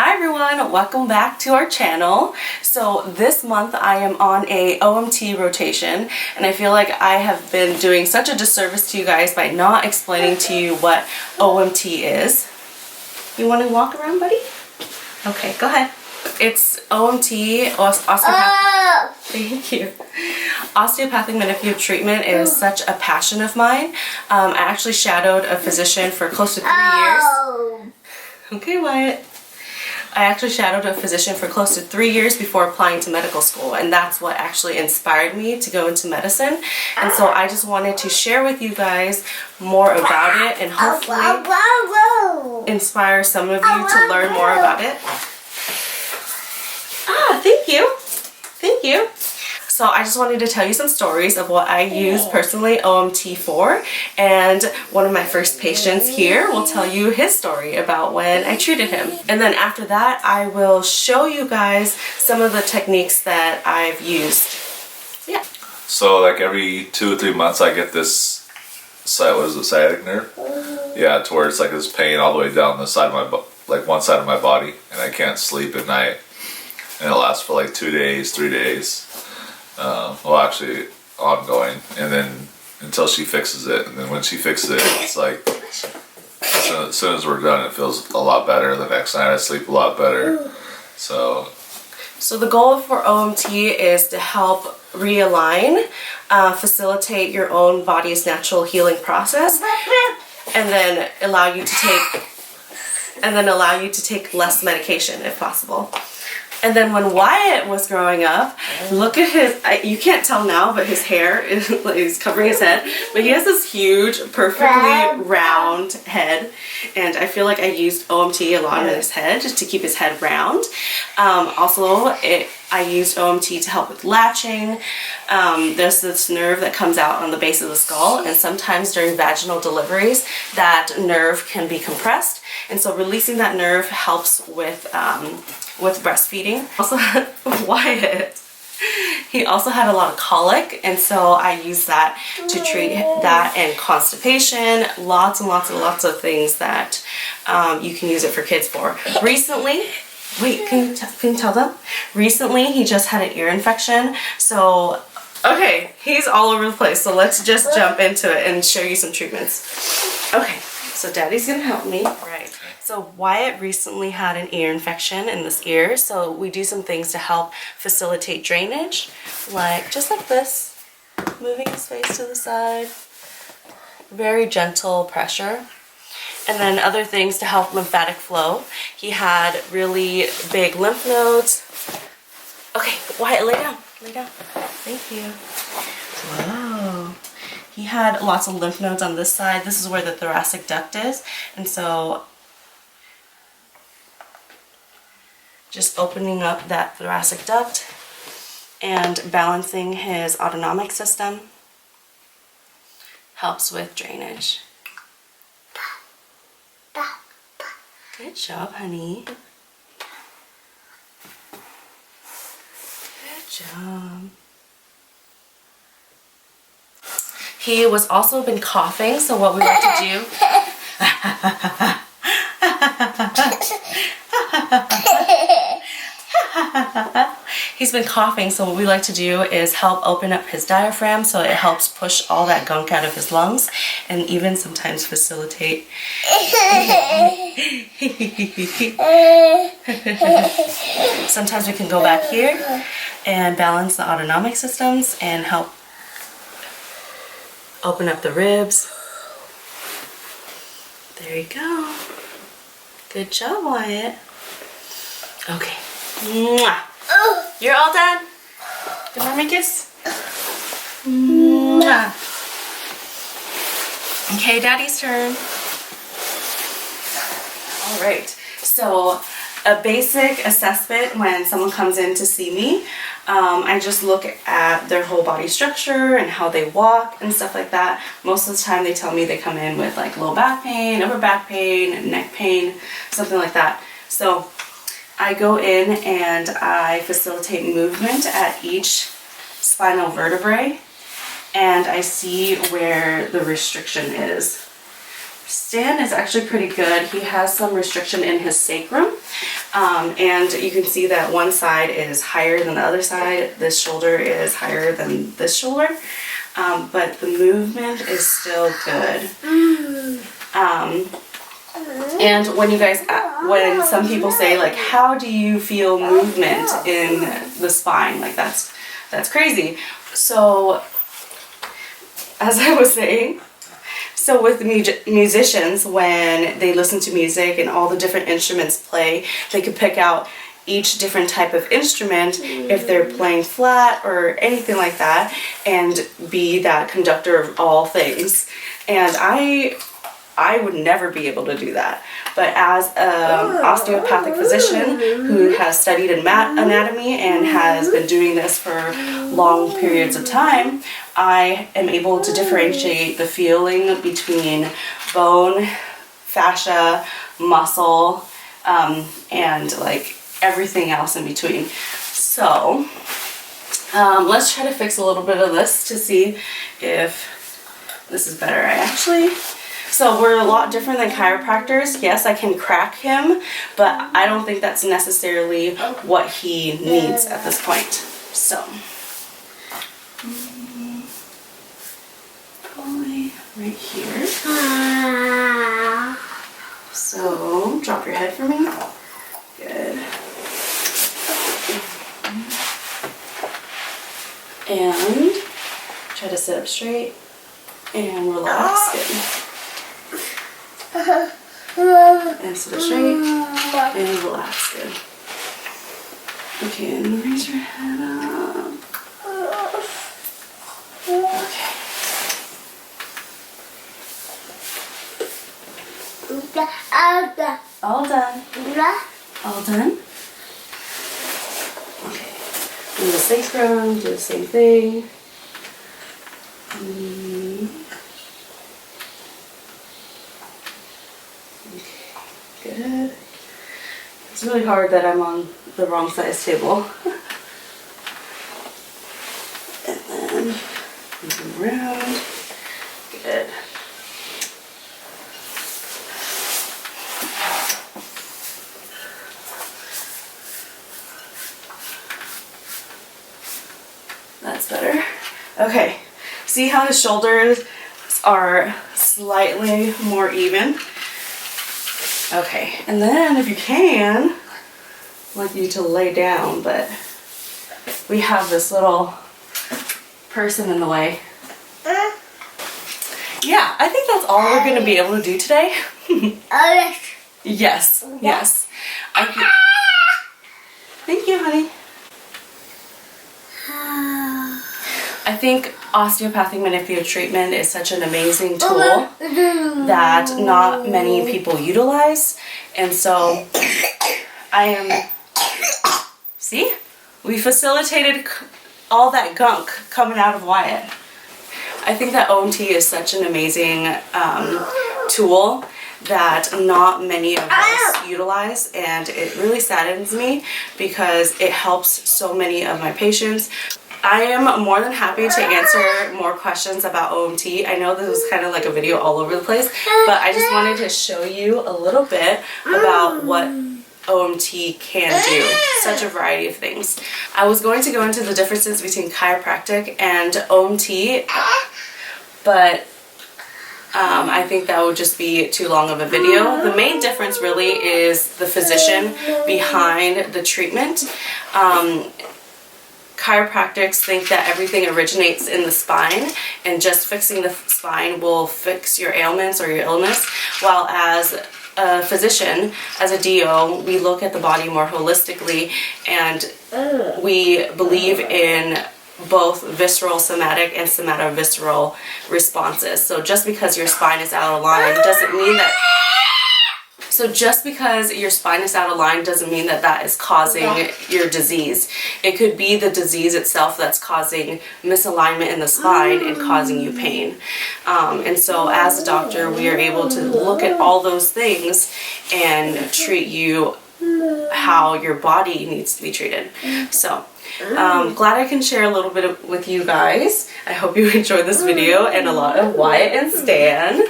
Hi everyone, welcome back to our channel. So this month I am on a OMT rotation, and I feel like I have been doing such a disservice to you guys by not explaining to you what OMT is. You want to walk around, buddy? Okay, go ahead. It's OMT, osteopathic. Thank you. Osteopathic Manipulative Treatment is such a passion of mine. I actually shadowed a physician for close to 3 years. Okay, Wyatt. I actually shadowed a physician for close to 3 years before applying to medical school, and that's what actually inspired me to go into medicine. And so I just wanted to share with you guys more about it and hopefully inspire some of you to learn more about it. Ah, thank you. Thank you. So I just wanted to tell you some stories of what I use personally OMT for, and one of my first patients here will tell you his story about when I treated him. And then after that I will show you guys some of the techniques that I've used. Yeah. So like every 2 or 3 months I get this sciatic nerve? Yeah, to where it's like this pain all the way down the side of my like one side of my body, and I can't sleep at night. And it lasts for like 2 days, 3 days. Well, actually ongoing, and then until she fixes it, and then when she fixes it, it's like as soon as we're done, it feels a lot better. The next night I sleep a lot better. So the goal for OMT is to help realign, facilitate your own body's natural healing process, and then allow you to take less medication if possible. And then when Wyatt was growing up, look at his, you can't tell now, but his hair is covering his head. But he has this huge, perfectly round head. And I feel like I used OMT a lot on his head just to keep his head round. I used OMT to help with latching. There's this nerve that comes out on the base of the skull, and sometimes during vaginal deliveries, that nerve can be compressed. And so releasing that nerve helps with breastfeeding. Also, Wyatt, he also had a lot of colic, and so I used that to treat that and constipation. Lots and lots of things that you can use it for kids for. Recently, wait, can you tell them? Recently, he just had an ear infection. So, okay, he's all over the place. So let's just jump into it and show you some treatments. Okay, so Daddy's gonna help me. Right. So Wyatt recently had an ear infection in this ear. So we do some things to help facilitate drainage, like just like this, moving his face to the side, very gentle pressure. And then other things to help lymphatic flow. He had really big lymph nodes. Okay, Wyatt, lay down, lay down. Thank you. Whoa. He had lots of lymph nodes on this side. This is where the thoracic duct is. And so just opening up that thoracic duct and balancing his autonomic system helps with drainage. Good job, honey. Good job. He was also been coughing, so what we like to do he's been coughing, so what we like to do is help open up his diaphragm so it helps push all that gunk out of his lungs, and even sometimes facilitate sometimes we can go back here and balance the autonomic systems and help open up the ribs. There you go. Good job, Wyatt. Okay. Mwah. You're all done. Give mommy a kiss. Mwah. Okay, Daddy's turn. All right. So a basic assessment when someone comes in to see me, I just look at their whole body structure and how they walk and stuff like that. Most of the time they tell me they come in with like low back pain, upper back pain, neck pain, something like that. So I go in and I facilitate movement at each spinal vertebrae, and I see where the restriction is. stand is actually pretty good. He has some restriction in his sacrum, and you can see that one side is higher than the other side. This shoulder is higher than this shoulder, but the movement is still good. And when you guys, when some people say like, how do you feel movement in the spine? Like that's crazy. So as I was saying, so with musicians, when they listen to music and all the different instruments play, they can pick out each different type of instrument if they're playing flat or anything like that, and be that conductor of all things. And I would never be able to do that. But as an osteopathic physician who has studied in anatomy and has been doing this for long periods of time, I am able to differentiate the feeling between bone, fascia, muscle, and like everything else in between. So let's try to fix a little bit of this to see if this is better. So we're a lot different than chiropractors. Yes, I can crack him, but I don't think that's necessarily what he needs at this point. So, probably right here. So, drop your head for me. Good. And try to sit up straight and relax. Good. And sit up straight and relax. Good. Okay, and raise your head up. Okay. All done. All done? Okay. And the sacrum, do the same thing. Good. It's really hard that I'm on the wrong size table. And then move them around. Good. That's better. Okay. See how his shoulders are slightly more even? Okay, and then if you can, I'd like you to lay down, but we have this little person in the way. Yeah, I think that's all we're going to be able to do today. Yes, yes. Thank you, honey. I think osteopathic manipulative treatment is such an amazing tool that not many people utilize, and so see, we facilitated all that gunk coming out of Wyatt. I think that OMT is such an amazing tool that not many of us utilize, and it really saddens me because it helps so many of my patients. I am more than happy to answer more questions about OMT. I know this was kind of like a video all over the place, but I just wanted to show you a little bit about what OMT can do. Such a variety of things. I was going to go into the differences between chiropractic and OMT, but I think that would just be too long of a video. The main difference really is the physician behind the treatment. Chiropractics think that everything originates in the spine, and just fixing the spine will fix your ailments or your illness, while as a physician, as a DO, we look at the body more holistically, and we believe in both visceral somatic and somatovisceral responses. So just because your spine is out of line doesn't mean that that is causing your disease. It could be the disease itself that's causing misalignment in the spine and causing you pain. And so as a doctor, we are able to look at all those things and treat you how your body needs to be treated. So glad I can share a little bit with you guys. I hope you enjoyed this video and a lot of Wyatt and Stan,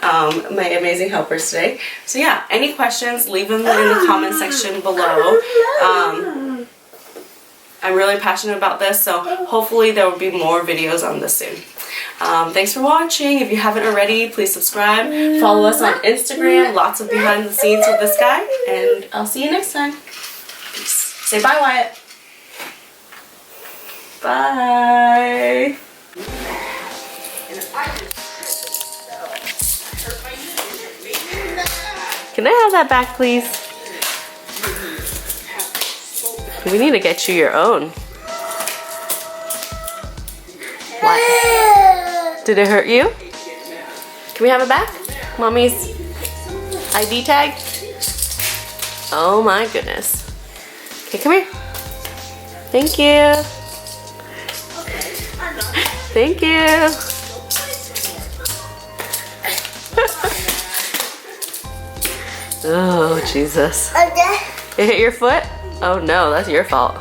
my amazing helpers today. So yeah, any questions, leave them in the comment section below. I'm really passionate about this, so hopefully there will be more videos on this soon. Thanks for watching. If you haven't already, please subscribe. Follow us on Instagram. Lots of behind the scenes with this guy. And I'll see you next time. Peace. Say bye, Wyatt. Bye. Can I have that back, please? We need to get you your own. What? Did it hurt you? Can we have it back? Mommy's ID tag? Oh my goodness. Okay, come here. Thank you. Thank you. Oh, Jesus. It hit your foot? Oh no, that's your fault.